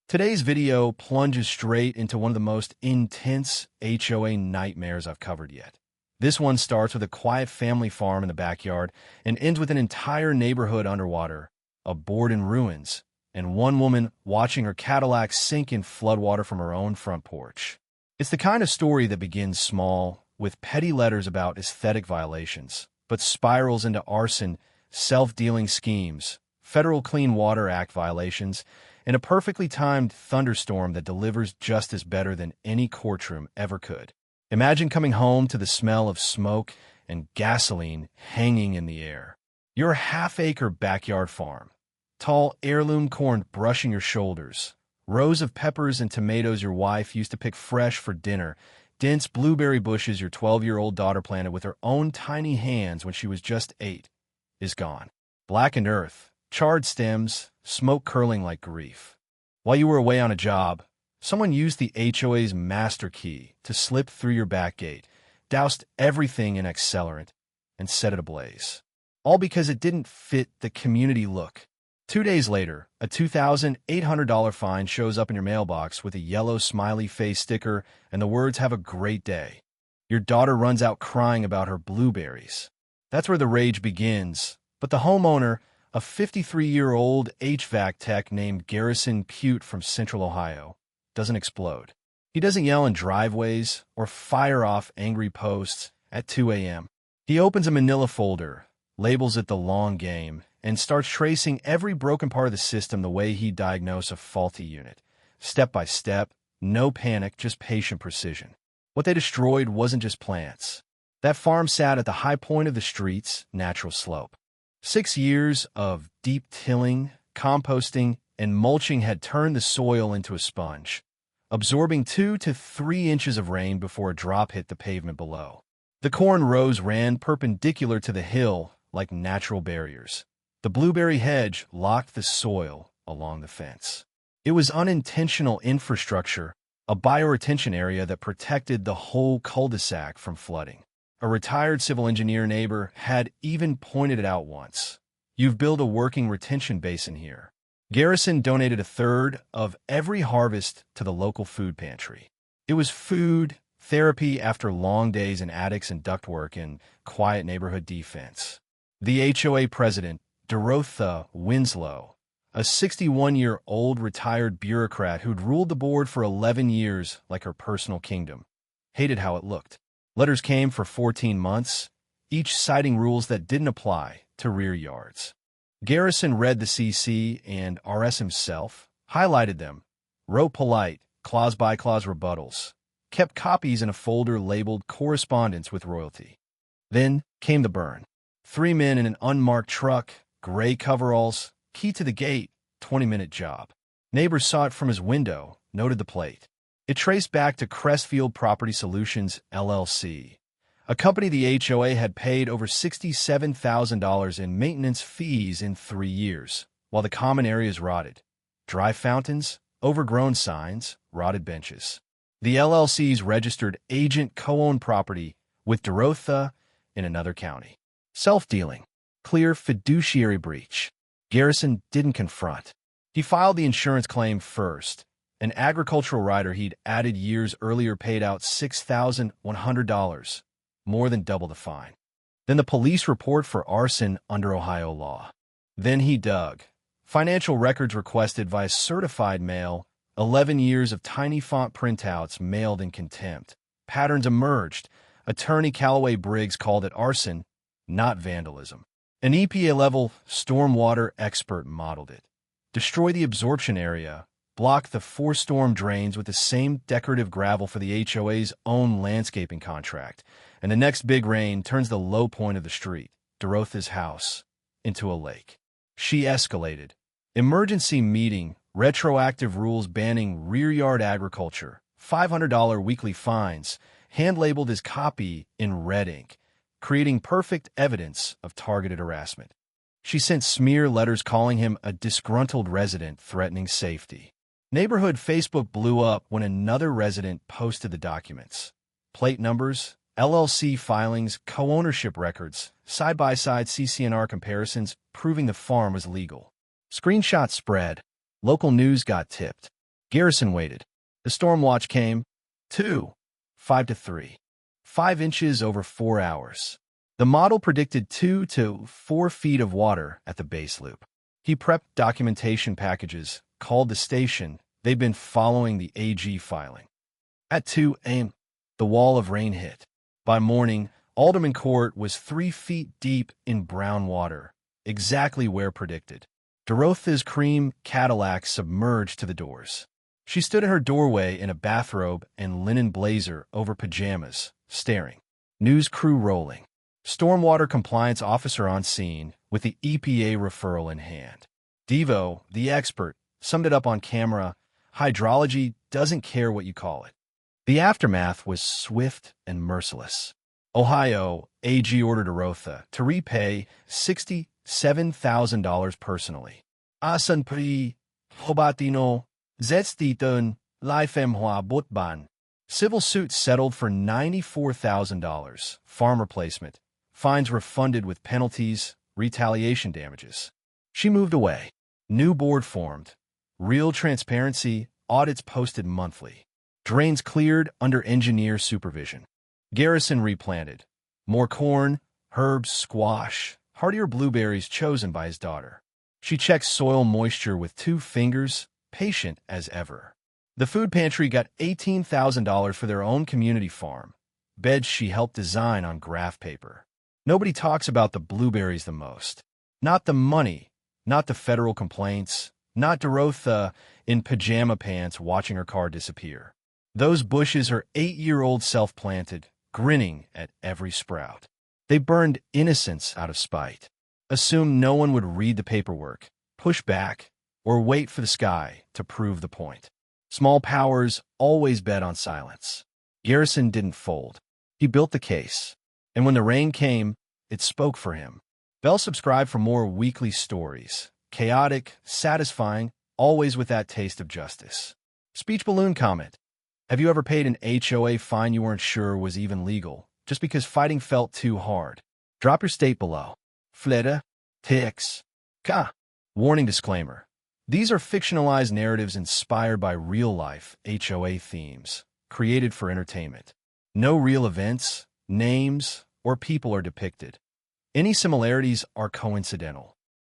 Today's video plunges straight into one of the most intense HOA nightmares I've covered yet. This one starts with a quiet family farm in the backyard and ends with an entire neighborhood underwater, a board in ruins, and one woman watching her Cadillac sink in floodwater from her own front porch. It's the kind of story that begins small, with petty letters about aesthetic violations, but spirals into arson, self-dealing schemes, Federal Clean Water Act violations, and a perfectly timed thunderstorm that delivers justice better than any courtroom ever could. Imagine coming home to the smell of smoke and gasoline hanging in the air. Your half-acre backyard farm, tall heirloom corn brushing your shoulders, rows of peppers and tomatoes your wife used to pick fresh for dinner, dense blueberry bushes your 12-year-old daughter planted with her own tiny hands when she was just 8, is gone. Blackened earth, charred stems, smoke curling like grief. While you were away on a job, someone used the HOA's master key to slip through your back gate, doused everything in accelerant, and set it ablaze. All because it didn't fit the community look. 2 days later, a $2,800 fine shows up in your mailbox with a yellow smiley face sticker and the words, "Have a great day." Your daughter runs out crying about her blueberries. That's where the rage begins, but the homeowner, a 53-year-old HVAC tech named Garrison Pute from Central Ohio, doesn't explode. He doesn't yell in driveways or fire off angry posts at 2 a.m. He opens a manila folder, labels it the long game, and starts tracing every broken part of the system the way he'd diagnose a faulty unit. Step by step, no panic, just patient precision. What they destroyed wasn't just plants. That farm sat at the high point of the street's natural slope. 6 years of deep tilling, composting, and mulching had turned the soil into a sponge, absorbing 2 to 3 inches of rain before a drop hit the pavement below. The corn rows ran perpendicular to the hill like natural barriers. The blueberry hedge locked the soil along the fence. It was unintentional infrastructure, a bioretention area that protected the whole cul-de-sac from flooding. A retired civil engineer neighbor had even pointed it out once. "You've built a working retention basin here." Garrison donated a third of every harvest to the local food pantry. It was food therapy after long days in attics and ductwork and quiet neighborhood defense. The HOA president, Dorotha Winslow, a 61-year-old retired bureaucrat who'd ruled the board for 11 years like her personal kingdom, hated how it looked. Letters came for 14 months, each citing rules that didn't apply to rear yards. Garrison read the CC and RS himself, highlighted them, wrote polite, clause-by-clause rebuttals, kept copies in a folder labeled Correspondence with Royalty. Then came the burn. 3 men in an unmarked truck, gray coveralls, key to the gate, 20-minute job. Neighbors saw it from his window, noted the plate. It traced back to Crestfield Property Solutions, LLC, a company the HOA had paid over $67,000 in maintenance fees in 3 years, while the common areas rotted. Dry fountains, overgrown signs, rotted benches. The LLC's registered agent co-owned property with Dorotha in another county. Self-dealing. Clear fiduciary breach. Garrison didn't confront. He filed the insurance claim first. An agricultural writer he'd added years earlier paid out $6,100, more than double the fine. Then the police report for arson under Ohio law. Then he dug. Financial records requested via certified mail, 11 years of tiny font printouts mailed in contempt. Patterns emerged. Attorney Callaway Briggs called it arson, not vandalism. An EPA-level stormwater expert modeled it. Destroy the absorption area, block the 4 storm drains with the same decorative gravel for the HOA's own landscaping contract, and the next big rain turns the low point of the street, Dorotha's house, into a lake. She escalated. Emergency meeting, retroactive rules banning rear yard agriculture, $500 weekly fines, hand-labeled as copy in red ink, creating perfect evidence of targeted harassment. She sent smear letters calling him a disgruntled resident threatening safety. Neighborhood Facebook blew up when another resident posted the documents. Plate numbers, LLC filings, co-ownership records, side-by-side CCNR comparisons proving the farm was legal. Screenshots spread. Local news got tipped. Garrison waited. The storm watch came. 2, 5 to 3. 5 inches over 4 hours. The model predicted 2 to 4 feet of water at the base loop. He prepped documentation packages, called the station. They'd been following the AG filing. At 2 a.m., the wall of rain hit. By morning, Alderman Court was 3 feet deep in brown water, exactly where predicted. Dorothy's cream Cadillac submerged to the doors. She stood in her doorway in a bathrobe and linen blazer over pajamas, staring. News crew rolling. Stormwater compliance officer on scene with the EPA referral in hand. Devo, the expert, summed it up on camera. Hydrology doesn't care what you call it. The aftermath was swift and merciless. Ohio AG ordered Dorothy to repay $67,000 personally. Asan pri hobatino zetstiton lifemhua botban. Civil suit settled for $94,000. Farm replacement. Fines refunded with penalties, retaliation damages. She moved away. New board formed. Real transparency, audits posted monthly. Drains cleared under engineer supervision. Garrison replanted. More corn, herbs, squash, hardier blueberries chosen by his daughter. She checked soil moisture with 2 fingers, patient as ever. The food pantry got $18,000 for their own community farm. Beds she helped design on graph paper. Nobody talks about the blueberries the most. Not the money, not the federal complaints, not Dorothy in pajama pants watching her car disappear. Those bushes her 8-year-old self planted, grinning at every sprout. They burned innocence out of spite. Assumed no one would read the paperwork, push back, or wait for the sky to prove the point. Small powers always bet on silence. Garrison didn't fold. He built the case. And when the rain came, it spoke for him. Bell subscribe for more weekly stories. Chaotic, satisfying, always with that taste of justice. Speech balloon comment. Have you ever paid an HOA fine you weren't sure was even legal, just because fighting felt too hard? Drop your state below. Fleda, Tix, Ka. Warning disclaimer. These are fictionalized narratives inspired by real-life HOA themes, created for entertainment. No real events, names, or people are depicted. Any similarities are coincidental.